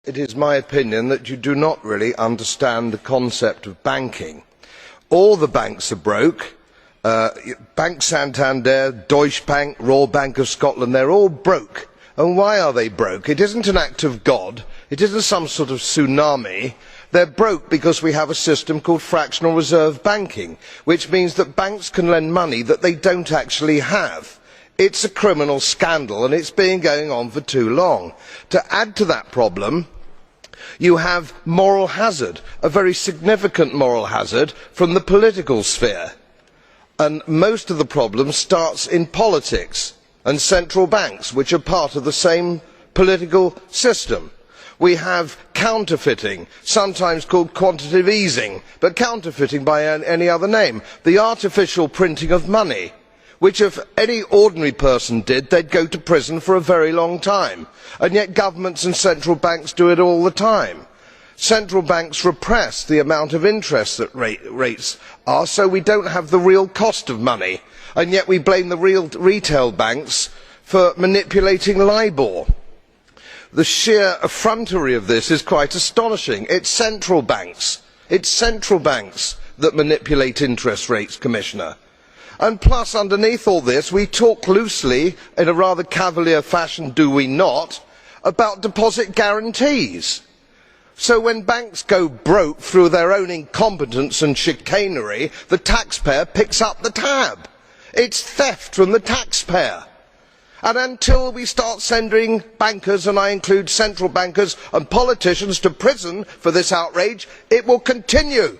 It is my opinion that you do not really understand the concept of banking. All the banks are broke. Bank Santander, Deutsche Bank, Royal Bank of Scotland, they're all broke. And why are they broke? It isn't an act of God. It isn't some sort of tsunami. They're broke because we have a system called fractional reserve banking, which means that banks can lend money that they don't actually have. It's a criminal scandal and it's been going on for too long. To add to that problem, you have moral hazard, a very significant moral hazard from the political sphere. And most of the problem starts in politics and central banks, which are part of the same political system. We have counterfeiting, sometimes called quantitative easing, but counterfeiting by any other name. The artificial printing of money, which if any ordinary person did, they'd go to prison for a very long time. And yet governments and central banks do it all the time. Central banks repress the amount of interest that rates are, so we don't have the real cost of money. And yet we blame the real retail banks for manipulating LIBOR. The sheer effrontery of this is quite astonishing. It's central banks that manipulate interest rates, Commissioner. And plus, underneath all this, we talk loosely, in a rather cavalier fashion, do we not, about deposit guarantees. So when banks go broke through their own incompetence and chicanery, the taxpayer picks up the tab. It's theft from the taxpayer. And until we start sending bankers, and I include central bankers and politicians, to prison for this outrage, it will continue.